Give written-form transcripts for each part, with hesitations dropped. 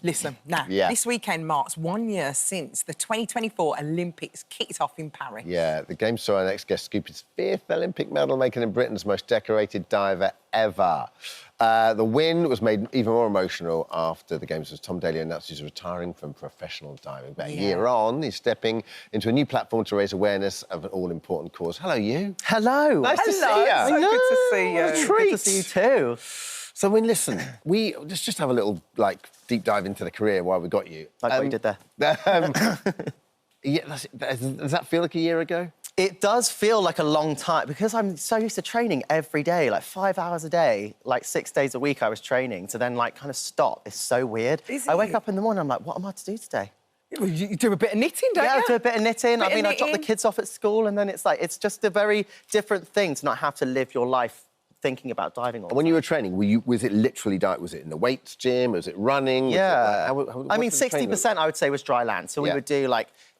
Listen, now, this weekend marks 1 year since the 2024 Olympics kicked off in Paris. Yeah, the Games saw our next guest scoop his 5th Olympic medal, making him Britain's most decorated diver ever. The win was made even more emotional after the Games as Tom Daley announced he's retiring from professional diving. But a year on, he's stepping into a new platform to raise awareness of an all-important cause. Hello, you. Hello. Nice to see you. So good to see you. What a treat. Good to see you too. So, I mean, listen, let's just have a little, deep dive into the career while we got you. Like what you did there. Yeah, does that feel like a year ago? It does feel like a long time because I'm so used to training every day, 5 hours a day, 6 days a week I was training, to then, kind of stop. It's so weird. I wake up in the morning, I'm like, what am I to do today? You do a bit of knitting, don't you? Yeah, I do a bit of knitting. I drop the kids off at school and then it's just a very different thing to not have to live your life thinking about diving all the time. When you were training, was it literally was it in the weights gym? Was it running? Yeah. I mean, 60% I would say was dry land. So we would do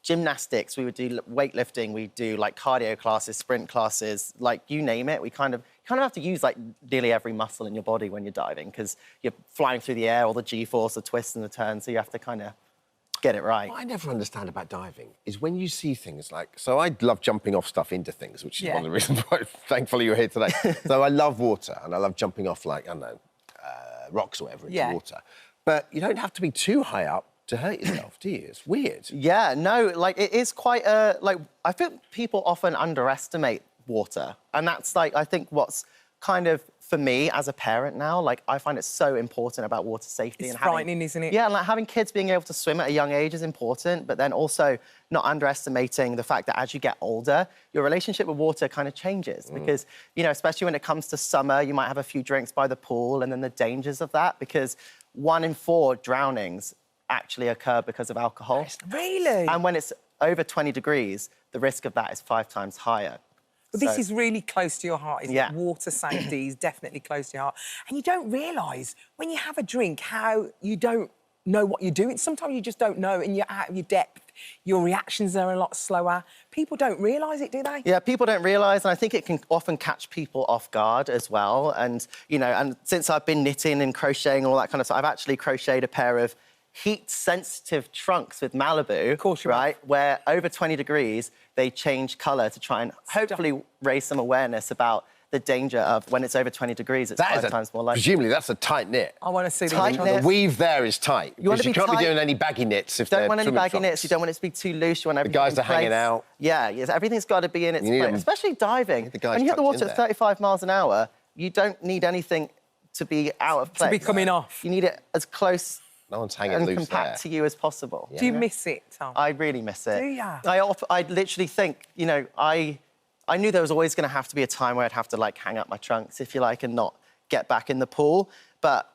gymnastics, we would do weightlifting, we'd do cardio classes, sprint classes, you name it. We kind of have to use nearly every muscle in your body when you're diving because you're flying through the air, all the G-force, the twists and the turns, so you have to kind of get it right. What I never understand about diving is when you see things so I love jumping off stuff into things, which is one of the reasons why, thankfully, you're here today. So I love water, and I love jumping off, I don't know, rocks or whatever into water. But you don't have to be too high up to hurt yourself, do you? It's weird. Yeah, no, it is quite I think people often underestimate water, and that's, I think what's kind of, for me as a parent now, I find it so important about water safety. It's frightening, isn't it? Yeah, and having kids being able to swim at a young age is important, but then also not underestimating the fact that as you get older, your relationship with water kind of changes because, especially when it comes to summer, you might have a few drinks by the pool and then the dangers of that, because 1 in 4 drownings actually occur because of alcohol. Really? And when it's over 20 degrees, the risk of that is 5 times higher. But this is really close to your heart, isn't it? Water safety is definitely close to your heart. And you don't realise, when you have a drink, how you don't know what you're doing. Sometimes you just don't know, and you're out of your depth. Your reactions are a lot slower. People don't realise it, do they? Yeah, people don't realise, and I think it can often catch people off guard as well. And, and since I've been knitting and crocheting and all that kind of stuff, I've actually crocheted a pair of heat-sensitive trunks with Malibu, of course, right? Where over 20 degrees, they change colour to try and hopefully raise some awareness about the danger of when it's over 20 degrees, it's 5 times more likely. Presumably, that's a tight knit. I want to see the weave there is tight. You can't be doing any baggy knits if they're don't want any baggy trunks. knits. You don't want it to be too loose. You want everything the guys in are hanging place. out. Yeah, yes, everything's got to be in its place, especially diving. When you hit the water at 35 miles an hour, you don't need anything to be out of place. To be coming off. You need it as close no one's hanging and loose compact to you as possible. Do you miss it, Tom? I really miss it. Do ya? I literally think, I knew there was always going to have to be a time where I'd have to, hang up my trunks, if you like, and not get back in the pool. But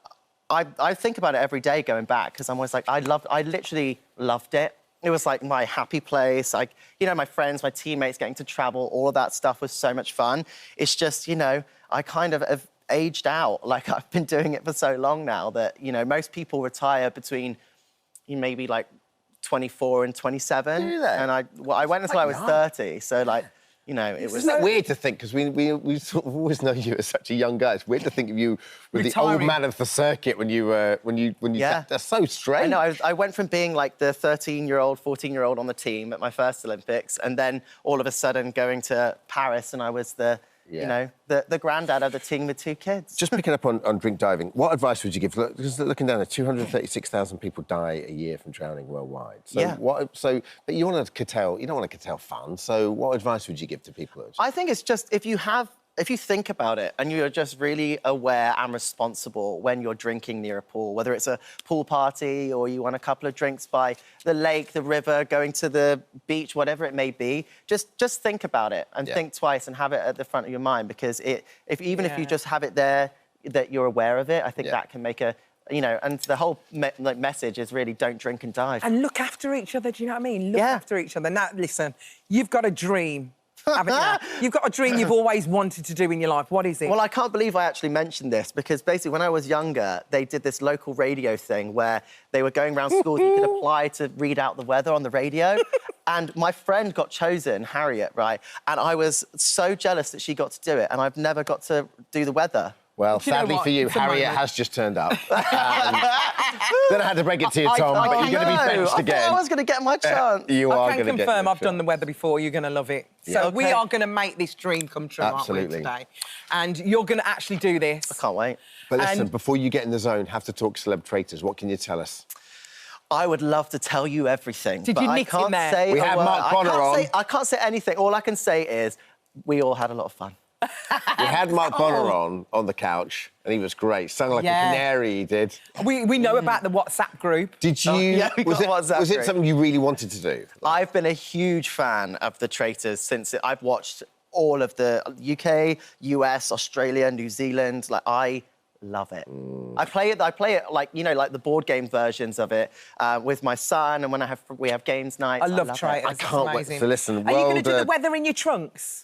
I think about it every day going back, because I'm always I literally loved it. It was, my happy place. My friends, my teammates, getting to travel, all of that stuff was so much fun. It's just, I kind of have aged out. I've been doing it for so long now that, most people retire between maybe 24 and 27. Do they? And I went until I was 30. So it was... Isn't that weird to think, because we sort of always know you as such a young guy. It's weird to think of you with the old man of the circuit when you that's so strange. I know, I went from being the 13-year-old, 14-year-old on the team at my first Olympics, and then all of a sudden going to Paris, and I was the granddad of the team with 2 kids. Just picking up on drink diving, what advice would you give? Because looking down at 236,000 people die a year from drowning worldwide. So, but you don't want to curtail fun. So, what advice would you give to people? I think it's just if you think about it and you're just really aware and responsible when you're drinking near a pool, whether it's a pool party or you want a couple of drinks by the lake, the river, going to the beach, whatever it may be, just think about it and think twice and have it at the front of your mind, because if you just have it there, that you're aware of it, I think that can make a... and the whole message is really don't drink and dive. And look after each other, do you know what I mean? Look after each other. Now, listen, you've got a dream, haven't you? You've got a dream you've always wanted to do in your life. What is it? Well, I can't believe I actually mentioned this, because basically when I was younger, they did this local radio thing where they were going around schools, you could apply to read out the weather on the radio. And my friend got chosen, Harriet, right? And I was so jealous that she got to do it, and I've never got to do the weather. Well, Do you know sadly what? for you, It's a Harriet moment. has just turned up. Don't know how to break it to you, Tom, but you're going to be benched again. I was going to get my chance. You are I going to can get confirm your I've done the weather before. You're going to love it. Yeah. So we Okay. are going to make this dream come true, Absolutely. aren't we, today? And you're going to actually do this. I can't wait. But listen, And- before you get in the zone, have to talk Celebrity Traitors. What can you tell us? I would love to tell you everything. Did but you I nick in can't there? say We a had word. Mark Bonner on. I can't say anything. All I can say is we all had a lot of fun. We had Mark Bonner on the couch, and he was great. Sung like Yeah. a canary, he did. We know about the WhatsApp group. Did you... yeah, we got WhatsApp was it group. something you really wanted to do? I've been a huge fan of the Traitors since I've watched all of the UK, US, Australia, New Zealand. Like, I love it. I play it like, you know, like the board game versions of it with my son, and when we have games nights. I love it. Traitors. I can't wait. Amazing. So listen, Are you going to well do the done. weather in your trunks?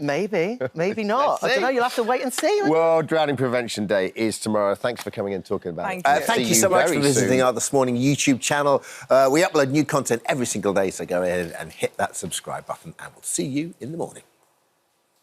Maybe, maybe not. Let's I don't see. know. You'll have to wait and see. World Drowning Prevention Day is tomorrow. Thanks for coming and talking about Thank it. you. Thank See you so much for very visiting soon. our This Morning YouTube channel. We upload new content every single day, so go ahead and hit that subscribe button, and we'll see you in the morning.